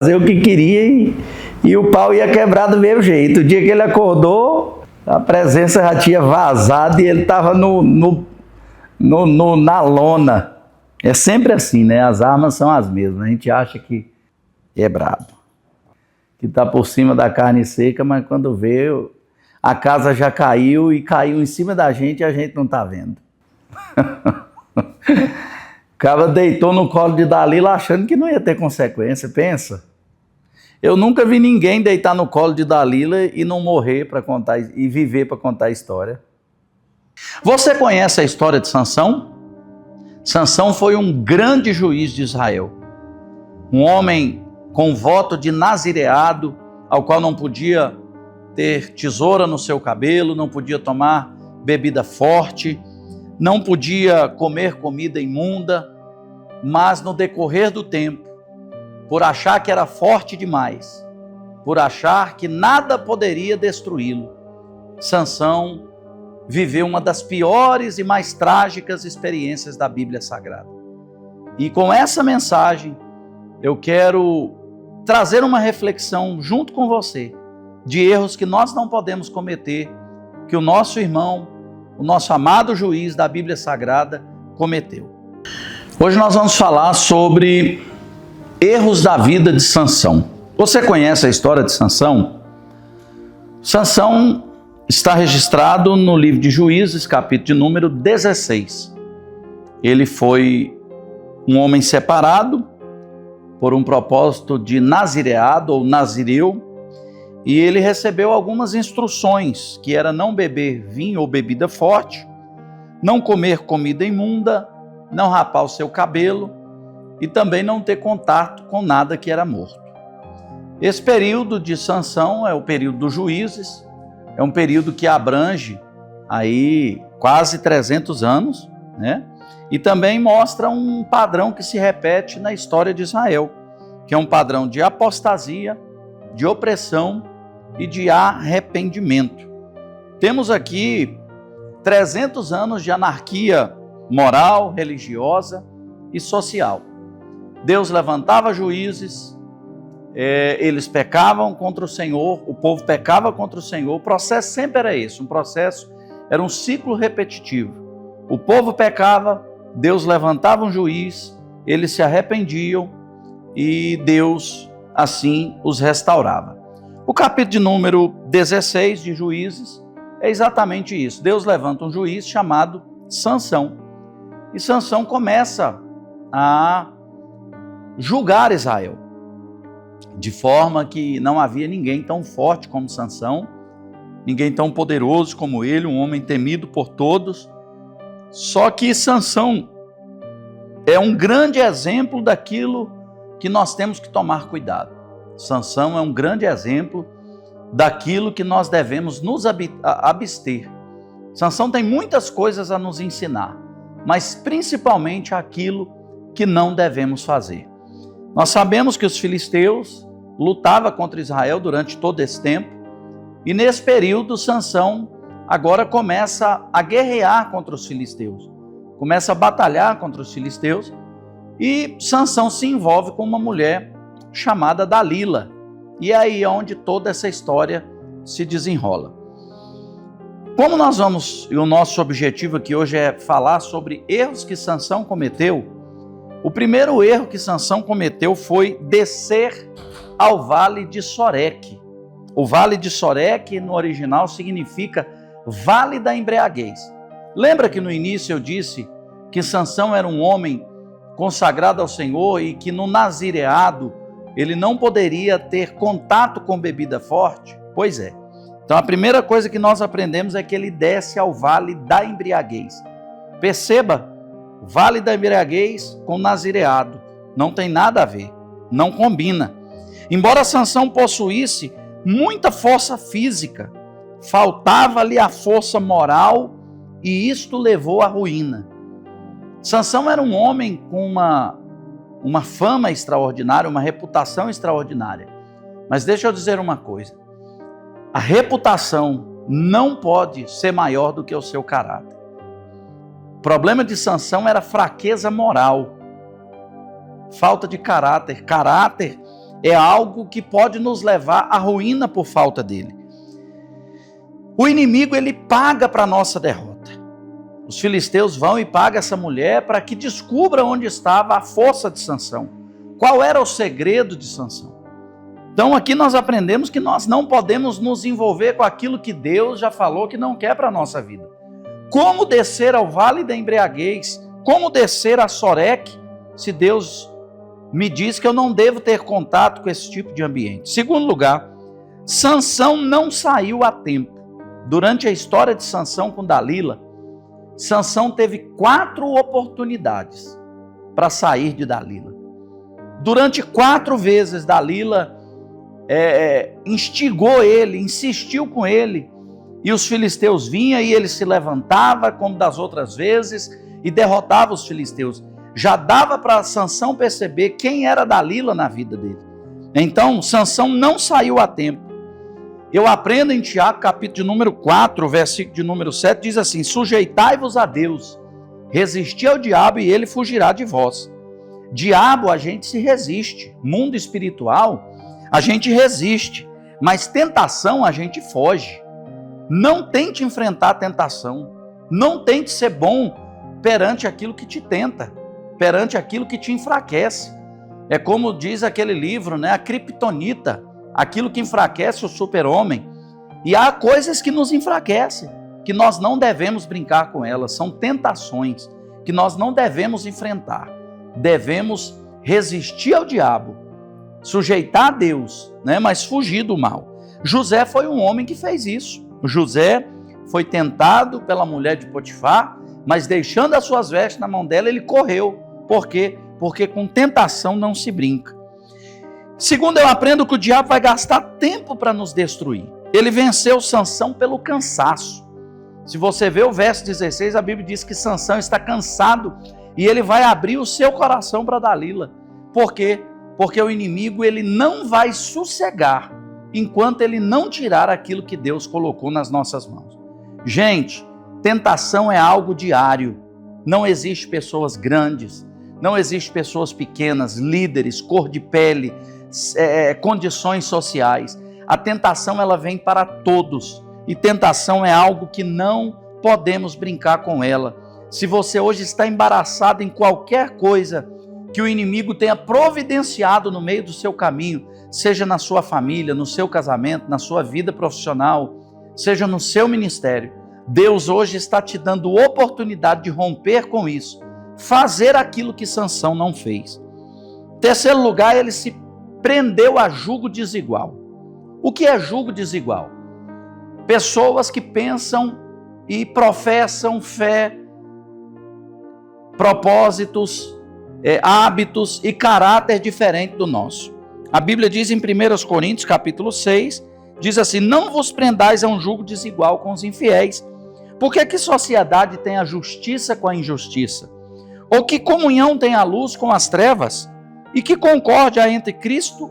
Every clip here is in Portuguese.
fazer o que queria e o pau ia quebrar do mesmo jeito. O dia que ele acordou, a presença já tinha vazado e ele estava na lona. É sempre assim, né? As armas são as mesmas. A gente acha que é brabo, que está por cima da carne seca, mas quando vê, a casa já caiu e caiu em cima da gente e a gente não está vendo. O cara deitou no colo de Dalila achando que não ia ter consequência, pensa. Eu nunca vi ninguém deitar no colo de Dalila e não morrer para contar e viver para contar a história. Você conhece a história de Sansão? Sansão foi um grande juiz de Israel. Um homem com voto de nazireado, ao qual não podia ter tesoura no seu cabelo, não podia tomar bebida forte, não podia comer comida imunda, mas no decorrer do tempo, por achar que era forte demais, por achar que nada poderia destruí-lo, Sansão viveu uma das piores e mais trágicas experiências da Bíblia Sagrada. E com essa mensagem, eu quero trazer uma reflexão junto com você, de erros que nós não podemos cometer, que o nosso irmão, o nosso amado juiz da Bíblia Sagrada cometeu. Hoje nós vamos falar sobre erros da vida de Sansão. Você conhece a história de Sansão? Sansão está registrado no livro de Juízes, capítulo de número 16. Ele foi um homem separado por um propósito de nazireado ou nazireu, e ele recebeu algumas instruções, que era não beber vinho ou bebida forte, não comer comida imunda, não rapar o seu cabelo, e também não ter contato com nada que era morto. Esse período de Sansão é o período dos juízes, é um período que abrange aí quase 300 anos, né? E também mostra um padrão que se repete na história de Israel, que é um padrão de apostasia, de opressão e de arrependimento. Temos aqui 300 anos de anarquia moral, religiosa e social. Deus levantava juízes, eles pecavam contra o Senhor, o povo pecava contra o Senhor, o processo sempre era esse, era um ciclo repetitivo. O povo pecava, Deus levantava um juiz, eles se arrependiam e Deus assim os restaurava. O capítulo de número 16 de Juízes é exatamente isso. Deus levanta um juiz chamado Sansão e Sansão começa a julgar Israel, de forma que não havia ninguém tão forte como Sansão, ninguém tão poderoso como ele, um homem temido por todos. Só que Sansão é um grande exemplo daquilo que nós temos que tomar cuidado. Sansão é um grande exemplo daquilo que nós devemos nos abster. Sansão tem muitas coisas a nos ensinar, mas principalmente aquilo que não devemos fazer. Nós sabemos que os filisteus lutavam contra Israel durante todo esse tempo, e nesse período Sansão agora começa a guerrear contra os filisteus, começa a batalhar contra os filisteus, e Sansão se envolve com uma mulher chamada Dalila, e é aí onde toda essa história se desenrola. Como nós vamos, e o nosso objetivo aqui hoje é falar sobre erros que Sansão cometeu, o primeiro erro que Sansão cometeu foi descer ao Vale de Soreque. O Vale de Soreque, no original, significa Vale da Embriaguez. Lembra que no início eu disse que Sansão era um homem consagrado ao Senhor e que no nazireado ele não poderia ter contato com bebida forte? Pois é. Então a primeira coisa que nós aprendemos é que ele desce ao Vale da Embriaguez. Perceba, Vale da Embriaguez com nazireado não tem nada a ver, não combina. Embora Sansão possuísse muita força física, faltava-lhe a força moral e isto levou à ruína. Sansão era um homem com uma fama extraordinária, uma reputação extraordinária. Mas deixa eu dizer uma coisa, a reputação não pode ser maior do que o seu caráter. O problema de Sansão era fraqueza moral, falta de caráter. Caráter é algo que pode nos levar à ruína por falta dele. O inimigo, ele paga para a nossa derrota. Os filisteus vão e pagam essa mulher para que descubra onde estava a força de Sansão. Qual era o segredo de Sansão? Então aqui nós aprendemos que nós não podemos nos envolver com aquilo que Deus já falou que não quer para a nossa vida. Como descer ao vale da embriaguez? Como descer a Soreque, se Deus me diz que eu não devo ter contato com esse tipo de ambiente? Segundo lugar, Sansão não saiu a tempo. Durante a história de Sansão com Dalila, Sansão teve 4 oportunidades para sair de Dalila. Durante 4 vezes Dalila instigou ele, insistiu com ele, e os filisteus vinham e ele se levantava como das outras vezes e derrotava os filisteus. Já dava para Sansão perceber quem era Dalila na vida dele. Então Sansão não saiu a tempo. Eu aprendo em Tiago, capítulo de número 4, versículo de número 7, diz assim: sujeitai-vos a Deus, resisti ao diabo e ele fugirá de vós. Diabo, a gente se resiste. Mundo espiritual, a gente resiste. Mas tentação, a gente foge. Não tente enfrentar a tentação. Não tente ser bom perante aquilo que te tenta, perante aquilo que te enfraquece. É como diz aquele livro, né? A criptonita, aquilo que enfraquece o super-homem. E há coisas que nos enfraquecem, que nós não devemos brincar com elas. São tentações que nós não devemos enfrentar. Devemos resistir ao diabo, sujeitar a Deus, né? Mas fugir do mal. José foi um homem que fez isso. José foi tentado pela mulher de Potifar, mas deixando as suas vestes na mão dela, ele correu. Por quê? Porque com tentação não se brinca. Segundo, eu aprendo que o diabo vai gastar tempo para nos destruir. Ele venceu Sansão pelo cansaço. Se você vê o verso 16, a Bíblia diz que Sansão está cansado e ele vai abrir o seu coração para Dalila. Por quê? Porque o inimigo, ele não vai sossegar enquanto ele não tirar aquilo que Deus colocou nas nossas mãos. Gente, tentação é algo diário. Não existe pessoas grandes, não existe pessoas pequenas, líderes, cor de pele, condições sociais. A tentação, ela vem para todos. E tentação é algo que não podemos brincar com ela. Se você hoje está embaraçado em qualquer coisa que o inimigo tenha providenciado no meio do seu caminho, seja na sua família, no seu casamento, na sua vida profissional, seja no seu ministério, Deus hoje está te dando oportunidade de romper com isso, fazer aquilo que Sansão não fez. Terceiro lugar, ele se prendeu a julgo desigual. O que é julgo desigual? Pessoas que pensam e professam fé, propósitos, hábitos e caráter diferente do nosso. A Bíblia diz em 1 Coríntios, capítulo 6, diz assim: não vos prendais a um julgo desigual com os infiéis. Porque que sociedade tem a justiça com a injustiça? Ou que comunhão tem a luz com as trevas? E que concórdia há entre Cristo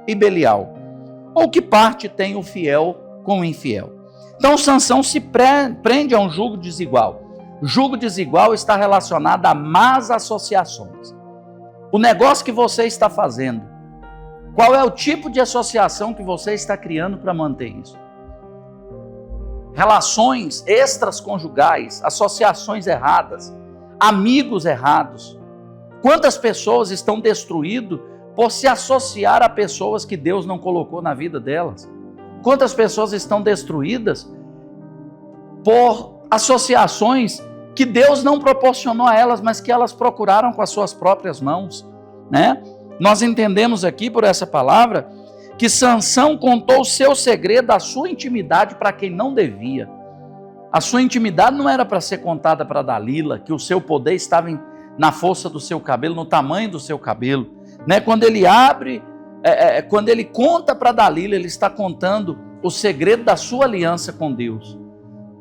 e Belial? Ou que parte tem o fiel com o infiel? Então Sansão se prende a um julgo desigual. O julgo desigual está relacionado a más associações. O negócio que você está fazendo, qual é o tipo de associação que você está criando para manter isso? Relações extraconjugais, associações erradas, amigos errados. Quantas pessoas estão destruídas por se associar a pessoas que Deus não colocou na vida delas? Quantas pessoas estão destruídas por associações que Deus não proporcionou a elas, mas que elas procuraram com as suas próprias mãos, né? Nós entendemos aqui por essa palavra que Sansão contou o seu segredo, a sua intimidade para quem não devia. A sua intimidade não era para ser contada para Dalila, que o seu poder estava na força do seu cabelo, no tamanho do seu cabelo, né? Quando ele abre, quando ele conta para Dalila, ele está contando o segredo da sua aliança com Deus.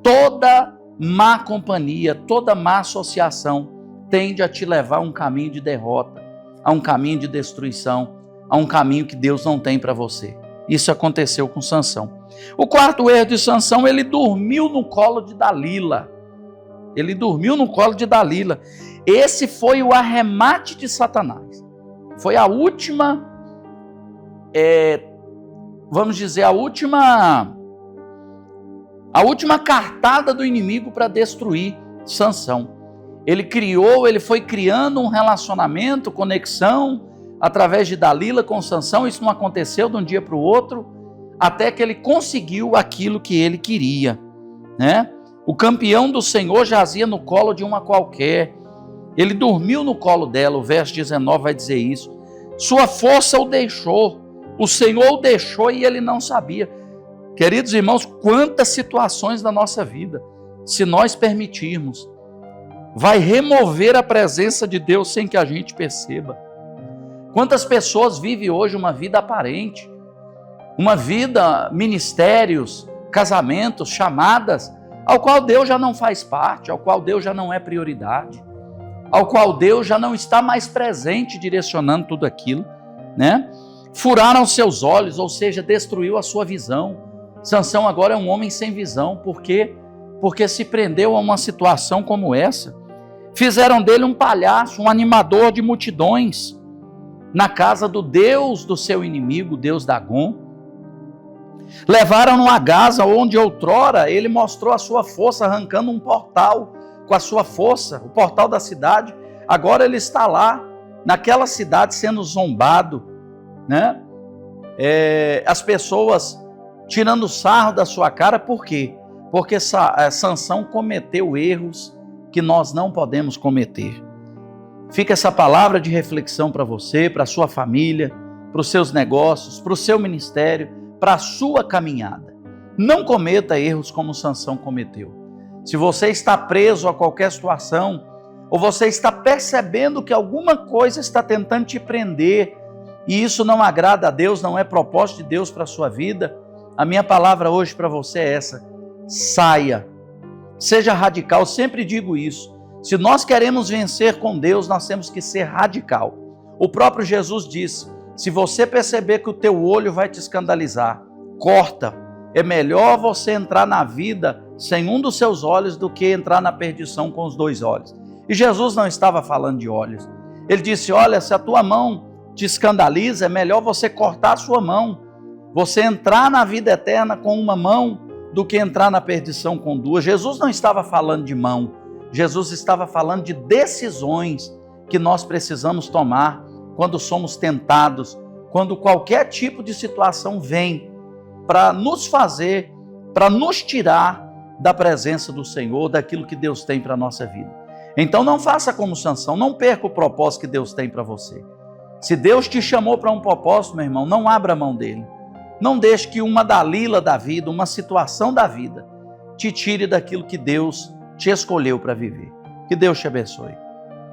Toda má companhia, toda má associação tende a te levar a um caminho de derrota, a um caminho de destruição, a um caminho que Deus não tem para você. Isso aconteceu com Sansão. O quarto erro de Sansão, ele dormiu no colo de Dalila. Ele dormiu no colo de Dalila. Esse foi o arremate de Satanás. Foi a última vamos dizer, a última cartada do inimigo para destruir Sansão. Ele foi criando um relacionamento, conexão, através de Dalila com Sansão. Isso não aconteceu de um dia para o outro, até que ele conseguiu aquilo que ele queria, né? O campeão do Senhor jazia no colo de uma qualquer. Ele dormiu no colo dela. O verso 19 vai dizer isso. Sua força o deixou. O Senhor o deixou e ele não sabia. Queridos irmãos, quantas situações da nossa vida, se nós permitirmos, vai remover a presença de Deus sem que a gente perceba. Quantas pessoas vivem hoje uma vida aparente, uma vida, ministérios, casamentos, chamadas, ao qual Deus já não faz parte, ao qual Deus já não é prioridade, ao qual Deus já não está mais presente direcionando tudo aquilo, né? Furaram seus olhos, ou seja, destruiu a sua visão. Sansão agora é um homem sem visão. Por quê? Porque se prendeu a uma situação como essa. Fizeram dele um palhaço, um animador de multidões, na casa do Deus do seu inimigo, Deus Dagon. Levaram-no a Gaza, onde outrora ele mostrou a sua força, arrancando um portal com a sua força, o portal da cidade. Agora ele está lá, naquela cidade, sendo zombado, né? As pessoas tirando sarro da sua cara. Por quê? Porque Sansão cometeu erros que nós não podemos cometer. Fica essa palavra de reflexão para você, para a sua família, para os seus negócios, para o seu ministério, para a sua caminhada. Não cometa erros como Sansão cometeu. Se você está preso a qualquer situação, ou você está percebendo que alguma coisa está tentando te prender, e isso não agrada a Deus, não é propósito de Deus para a sua vida, a minha palavra hoje para você é essa: saia, seja radical. Eu sempre digo isso. Se nós queremos vencer com Deus, nós temos que ser radical. O próprio Jesus disse: se você perceber que o teu olho vai te escandalizar, corta. É melhor você entrar na vida sem um dos seus olhos do que entrar na perdição com os dois olhos. E Jesus não estava falando de olhos. Ele disse: olha, se a tua mão te escandaliza, é melhor você cortar a sua mão. Você entrar na vida eterna com uma mão do que entrar na perdição com duas. Jesus não estava falando de mão. Jesus estava falando de decisões que nós precisamos tomar quando somos tentados, quando qualquer tipo de situação vem para nos fazer, para nos tirar da presença do Senhor, daquilo que Deus tem para a nossa vida. Então não faça como Sansão, não perca o propósito que Deus tem para você. Se Deus te chamou para um propósito, meu irmão, não abra mão dele. Não deixe que uma Dalila da vida, uma situação da vida, te tire daquilo que Deus te escolheu para viver. Que Deus te abençoe.